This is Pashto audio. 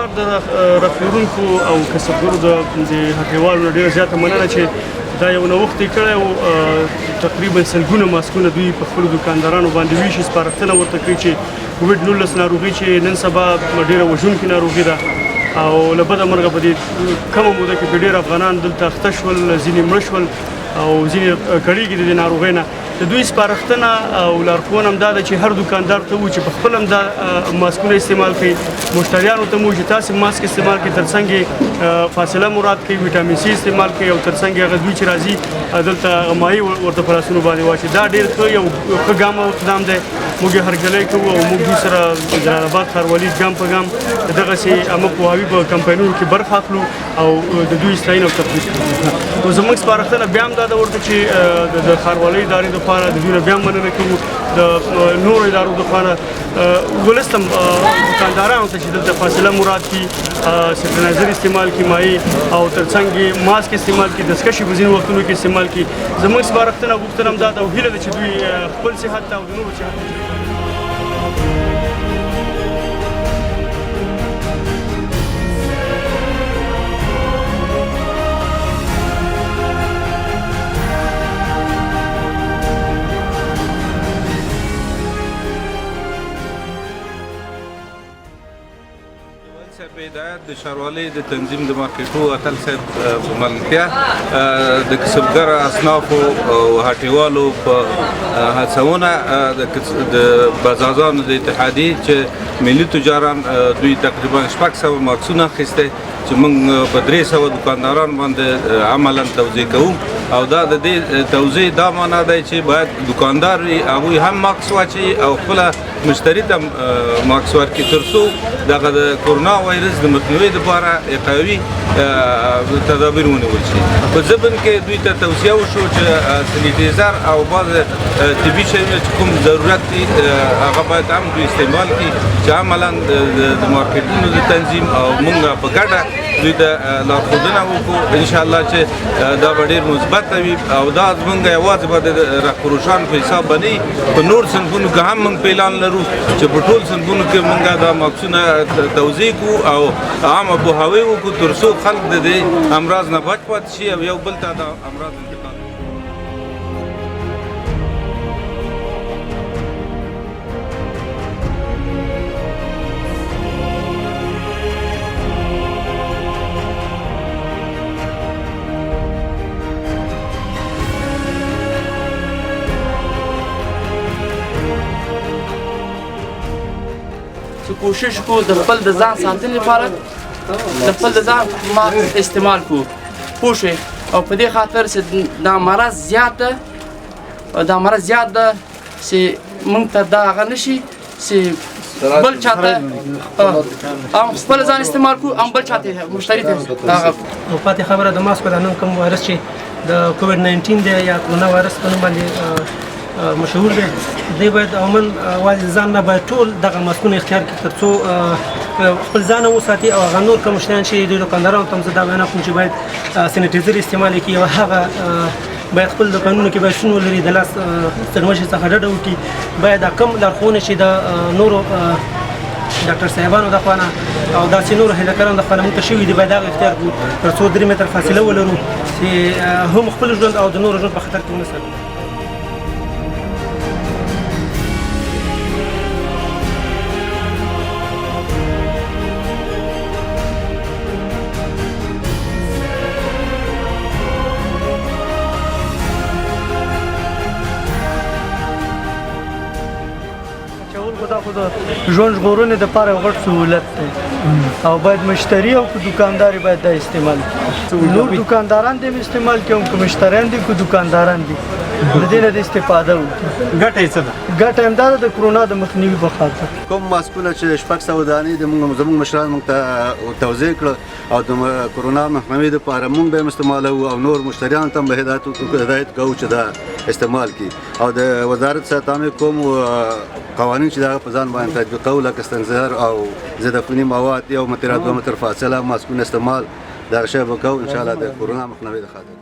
دوکاندار د راپلورونکو او کسبګرو د هټیوالو ډېره زیاته مننه چې دا یو نوښت یې کړی و. تقریبا سلګونه ماسکونه دوی په خپلو دوکاندارانو باندې ویشي، سپارښتنه ورته کوي چې کووډ-19 ناروغي چې نن سبا ډېره وژونکې ناروغي ده او له بده مرغه په دې کمه موده کې په ډېر افغانان دلته اخته شول، ځینې مړه شول او ځینې کړېږي د دې ناروغۍ نه. د دوی سپارښتنه او لارښوونه هم دا ده چې هر دوکاندار ته ووایي چې په خپل هم دا ماسکونه استعمال کړي، مشتریانو ته مو ووایي چې تاسې ماسک استعمال کړئ، ترڅنګ یې فاصله مراد کړئ، ویټامین سي استعمال کړئ او ترڅنګ یې هغه دوی چې راځي دلته مایع ورته په لاسونو باندې واچوي. دا ډېر ښه یو ښه ګام او اقدام دی. موږ یې هرکلی کوو او موږ دوی سره جلال آباد ښاروالي ګام په ګام دغسې عامه پوهاوي په کمپاینونو کې برخه اخلو او د دوی ستاینه او تقدیر کوو. نو زموږ سپارښتنه بیا هم دا ده ورته چې د ښاروالۍ ادارې دپاره د دوی نه بیا هم مننه کوو، د نورو ادارو دپاره ولس ته دوکاندارانو ته چې دلته فاصله مراد کړي، سیټنایزر استعمال کړي، مایع او ترڅنګ یې ماسک استعمال کړي، دستکشې په ځینو وختونو کې استعمال کړي. زموږ سپارښتنه او غوښتنه هم دا ده او هیله ده چې دوی خپل صحت ته او د نورو صحت ته په هدایت د ښاروالۍ د تنظیم د مارکیټو اتل صاحب په ملګرتیا د کسبګر اصنافو او هټیوالو په هڅونه د بازارانو د اتحادیې چې ملي تجاران دوی تقریبا 600 ماکسونه اخیستی چې موږ په 300 دوکانداران باندې عملا توزیع کوو او دا د دې توزیع دا معنا دی چې باید دوکاندار وي هغوی هم ماکس واچوي او خپله مشتري ته ماکس ورکړي تر څو دغه د کرونا وایرس د مخنیوي لپاره اقوي تدابیر ونیول شي. په ضمن کې دوی ته توصیه وشو چې سینیټایزر او بعض طبي شیونه چې کوم ضرورت دي هغه باید هم دوی استعمال کړي چې عملا د مارکیټونو د تنظیم او موږ په ګډه دوی ته لارښودنه وکړو. انشاءالله چې دا به ډېر مثبت وي او دا زموږ یوازې به د راپروشان په حساب باندې په نور صنفونو کې هم موږ پلان لرو چې په ټول صنفونو کې موږ دا ماکسونه توزیع کړو او عامه پوهاوی وکړو تر څو خلک د دې امراض نه بچ پاتې شي او یو بل ته دا امراض انتقال کوشش کو د خپل د ځان ساتنې لپاره د خپل د ځان ماسک استعمال کو پوه شئ او په دې خاطر چې دا مرض زیات ده چې موږ ته دا هغه نشي چې بل چاته هم خپل ځان استعمال کو هم بل چاته مشتری ته هغه پاتې خبره د ماسکو د نن کوم وایرس چې د کووډ-19 دی یا کرونا وایرس په نوم باندې مشهور دی، دی باید عموما واځي ځان نه باید ټول دغه ماسکونه اختیار کړي تر څو خپل ځان وساتي او هغه نور کوم شیان چې د دوکاندارانو ته هم زه دا وینا کوم چې باید سینیټایزر استعمال کړي او هغه باید خپل دوکانونو کې باید شنو ولري، د لاس څرمشې څخه ډډه وکړي، باید دا کم لارښوونې چې د نورو ډاکټر صاحبانو د خوا نه او داسې نورو هیلکرانو د خوا نه موږ ته شوي دي باید هغه اختیار کړو تر څو 3 متر فاصله ولرو چې هم خپل ژوند او د نورو ژوند په خطر کې ونه ساتو. دا خو د ژوند ژغورنې دپاره یو غټ سهولت دی او باید مشتري او که دوکاندار باید دا استعمال کړي. نور دوکانداران دې هم استعمال کړي، که مشتریان دي که دوکانداران دي د دې نه د استفاده وکړي. ګټه یې څه ده؟ ګټه همدا ده د کرونا د مخنیوي په خاطر. کوم ماسکونه چې 600 دانې زموږ مشران موږ ته توزیع کړه او د کرونا مخنیوي دپاره موږ به یې استعمالوو او نور مشتریانو ته هم به هدایت کوو چې دا استعمال کړي او د وزارت صحت عامې کوم قوانین چې د هغه په ځان باندې تطبیقوو لکه ستنزر او ضد عفوني مواد 1 متر 2 متر فاصله ماسکونه استعمال دا شی به کوو انشاءالله د کرونا مخنیوي د خاطر.